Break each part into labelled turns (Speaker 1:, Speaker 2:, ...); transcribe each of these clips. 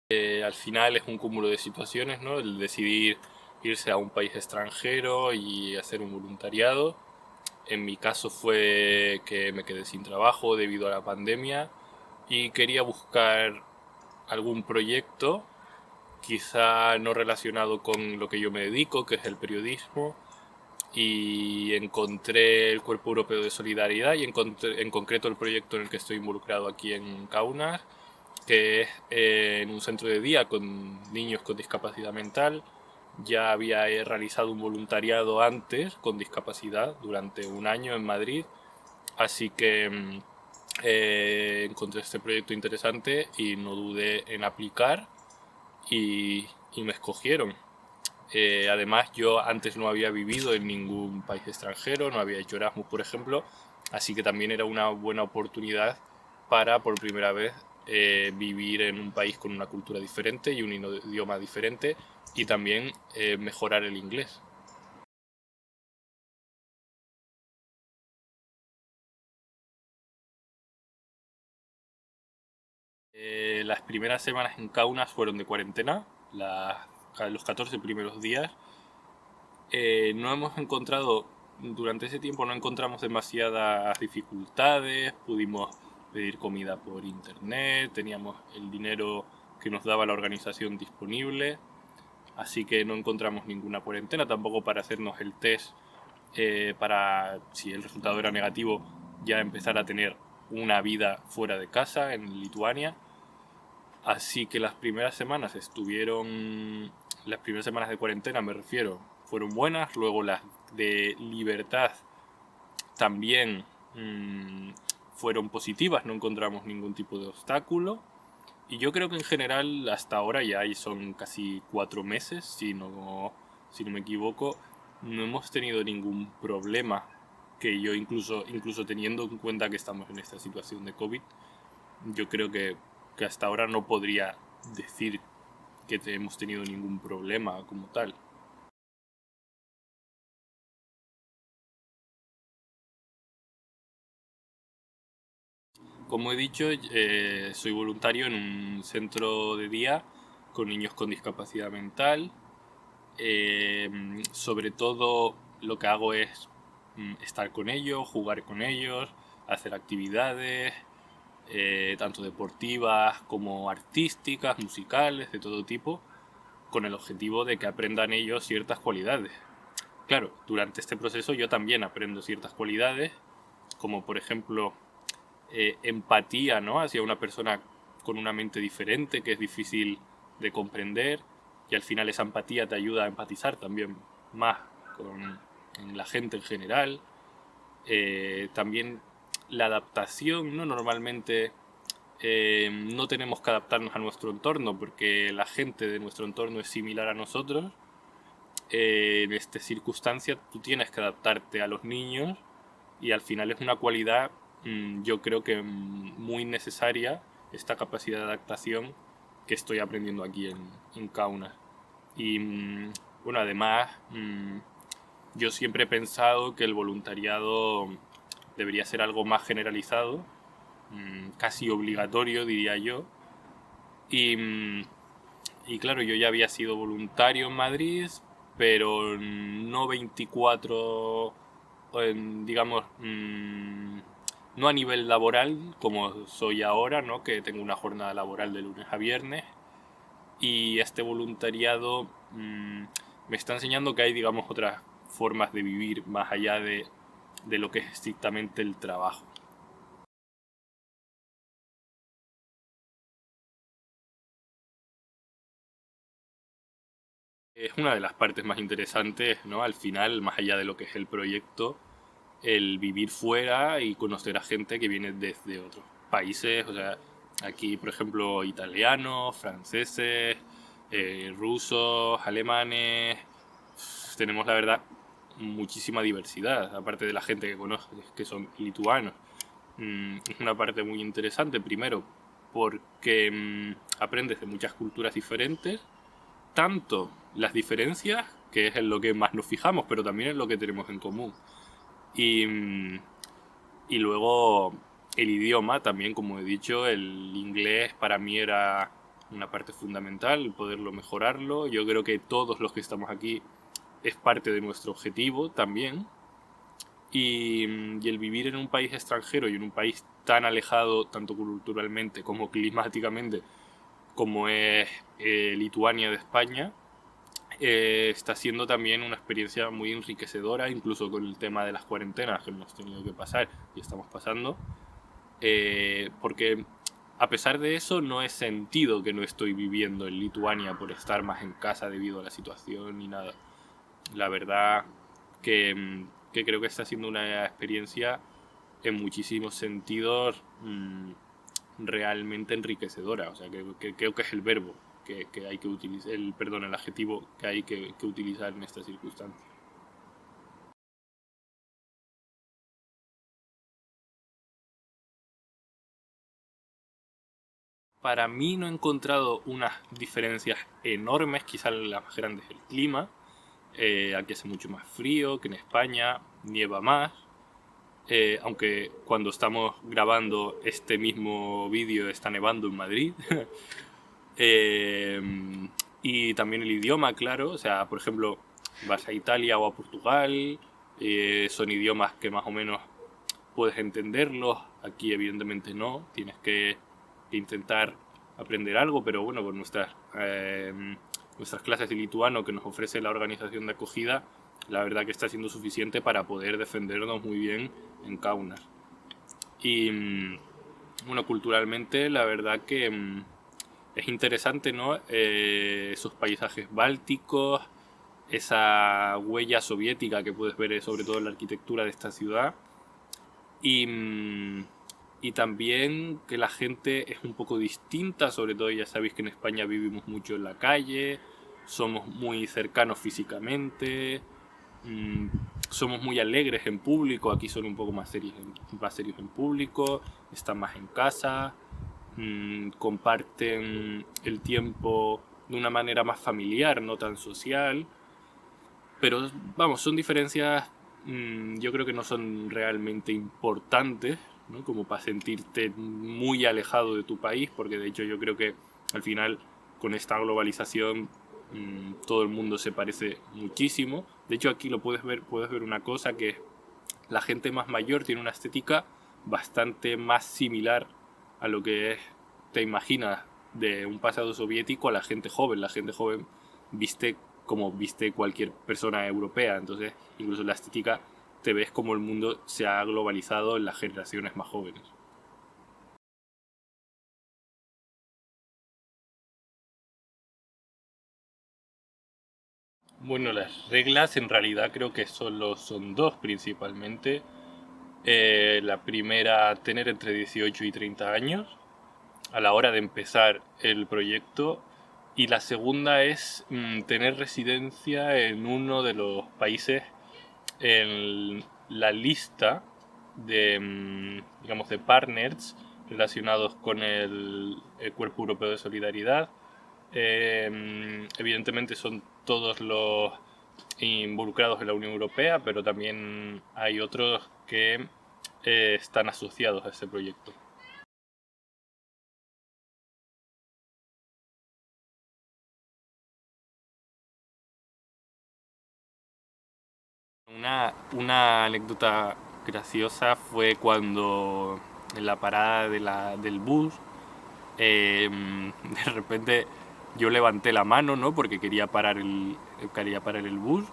Speaker 1: Al final es un cúmulo de situaciones, ¿no? El decidir irse a un país extranjero y hacer un voluntariado. En mi caso fue que me quedé sin trabajo debido a la pandemia y quería buscar algún proyecto, quizá no relacionado con lo que yo me dedico, que es el periodismo, y encontré el Cuerpo Europeo de Solidaridad y encontré en concreto el proyecto en el que estoy involucrado aquí en Kaunas, que es en un centro de día con niños con discapacidad mental. Ya había realizado un voluntariado antes con discapacidad durante un año en Madrid, así que encontré este proyecto interesante y no dudé en aplicar y me escogieron. Además, yo antes no había vivido en ningún país extranjero, no había hecho Erasmus, por ejemplo, así que también era una buena oportunidad para, por primera vez, vivir en un país con una cultura diferente y un idioma diferente y también mejorar el inglés. Las primeras semanas en Kaunas fueron de cuarentena, los 14 primeros días. No hemos encontrado, durante ese tiempo no encontramos demasiadas dificultades, pudimos pedir comida por internet, teníamos el dinero que nos daba la organización disponible, así que no encontramos ninguna cuarentena, tampoco para hacernos el test para, si el resultado era negativo, ya empezar a tener una vida fuera de casa en Lituania. Así que las primeras semanas de cuarentena me refiero, fueron buenas, luego las de libertad también mmm, fueron positivas, no encontramos ningún tipo de obstáculo. Y yo creo que en general hasta ahora ya son casi 4 meses, si no me equivoco, no hemos tenido ningún problema que yo incluso teniendo en cuenta que estamos en esta situación de COVID, yo creo que hasta ahora no podría decir que hemos tenido ningún problema como tal. Como he dicho, soy voluntario en un centro de día con niños con discapacidad mental. Eh, Sobre todo lo que hago es estar con ellos, jugar con ellos, hacer actividades, tanto deportivas como artísticas, musicales, de todo tipo, con el objetivo de que aprendan ellos ciertas cualidades. Claro, durante este proceso yo también aprendo ciertas cualidades, como por ejemplo empatía, ¿no? Hacia una persona con una mente diferente, que es difícil de comprender, y al final esa empatía te ayuda a empatizar también más con la gente en general. También la adaptación, ¿no? Normalmente no tenemos que adaptarnos a nuestro entorno porque la gente de nuestro entorno es similar a nosotros. En esta circunstancia tú tienes que adaptarte a los niños y al final es una cualidad, yo creo que muy necesaria, esta capacidad de adaptación que estoy aprendiendo aquí en Kaunas. Y bueno, además, yo siempre he pensado que el voluntariado debería ser algo más generalizado, casi obligatorio, diría yo. Y, y claro, yo ya había sido voluntario en Madrid, pero no 24 digamos, no a nivel laboral como soy ahora, ¿no? Que tengo una jornada laboral de lunes a viernes y este voluntariado me está enseñando que hay, digamos, otras formas de vivir más allá de lo que es estrictamente el trabajo. Es una de las partes más interesantes, ¿no? Al final, más allá de lo que es el proyecto, el vivir fuera y conocer a gente que viene desde otros países, o sea, aquí por ejemplo italianos, franceses, rusos, alemanes, tenemos la verdad muchísima diversidad, aparte de la gente que conozco que son lituanos. Es una parte muy interesante, primero, porque aprendes de muchas culturas diferentes, tanto las diferencias, que es en lo que más nos fijamos, pero también en lo que tenemos en común. Y, y luego el idioma también, como he dicho, el inglés para mí era una parte fundamental, el poderlo mejorarlo. Yo creo que todos los que estamos aquí es parte de nuestro objetivo también. Y el vivir en un país extranjero y en un país tan alejado, tanto culturalmente como climáticamente, como es Lituania de España, está siendo también una experiencia muy enriquecedora, incluso con el tema de las cuarentenas que hemos tenido que pasar y estamos pasando, porque a pesar de eso no he sentido que no estoy viviendo en Lituania por estar más en casa debido a la situación ni nada. La verdad que creo que está siendo una experiencia en muchísimos sentidos realmente enriquecedora. O sea, que creo que es el verbo que hay que utilizar, el adjetivo que hay que utilizar en estas circunstancias. Para mí no he encontrado unas diferencias enormes, quizás la más grande es el clima. Aquí hace mucho más frío que en España, nieva más. Aunque cuando estamos grabando este mismo vídeo está nevando en Madrid. Eh, y también el idioma, claro. O sea, por ejemplo, vas a Italia o a Portugal, son idiomas que más o menos puedes entenderlos. Aquí evidentemente no, tienes que intentar aprender algo, pero bueno, por nuestras clases de lituano que nos ofrece la organización de acogida, la verdad que está siendo suficiente para poder defendernos muy bien en Kaunas. Y bueno, culturalmente la verdad que es interesante, ¿no? Esos paisajes bálticos, esa huella soviética que puedes ver sobre todo en la arquitectura de esta ciudad. Y también que la gente es un poco distinta, sobre todo ya sabéis que en España vivimos mucho en la calle, somos muy cercanos físicamente, mmm, somos muy alegres en público, aquí son un poco más serios en público, están más en casa, comparten el tiempo de una manera más familiar, no tan social. Pero vamos, son diferencias, yo creo que no son realmente importantes, ¿no? Como para sentirte muy alejado de tu país, porque de hecho yo creo que al final con esta globalización todo el mundo se parece muchísimo. De hecho aquí lo puedes ver una cosa que la gente más mayor tiene una estética bastante más similar a lo que te imaginas de un pasado soviético a la gente joven. La gente joven viste como viste cualquier persona europea, entonces incluso la estética te ves como el mundo se ha globalizado en las generaciones más jóvenes. Bueno, las reglas en realidad creo que solo son dos principalmente. La primera, tener entre 18 y 30 años a la hora de empezar el proyecto. Y la segunda es tener residencia en uno de los países en la lista de, digamos, de partners relacionados con el Cuerpo Europeo de Solidaridad. Evidentemente son todos los involucrados en la Unión Europea, pero también hay otros que están asociados a este proyecto. Una anécdota graciosa fue cuando en la parada del bus, de repente yo levanté la mano, ¿no? Porque quería parar el bus.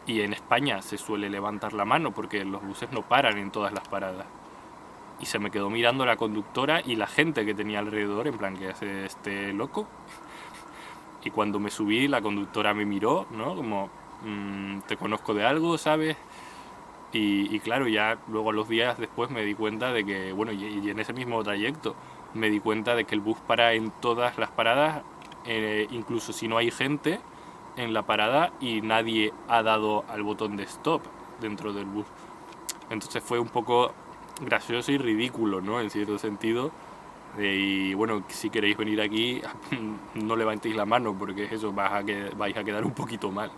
Speaker 1: Y en España se suele levantar la mano porque los buses no paran en todas las paradas. Y se me quedó mirando la conductora y la gente que tenía alrededor, en plan, ¿qué hace este loco? Y cuando me subí, la conductora me miró, ¿no? Como, te conozco de algo, ¿sabes? Y claro, ya luego los días después me di cuenta de que, bueno, y en ese mismo trayecto, me di cuenta de que el bus para en todas las paradas, incluso si no hay gente en la parada y nadie ha dado al botón de stop dentro del bus. Entonces fue un poco gracioso y ridículo, ¿no? En cierto sentido. Y bueno, si queréis venir aquí, no levantéis la mano porque eso vais a quedar un poquito mal.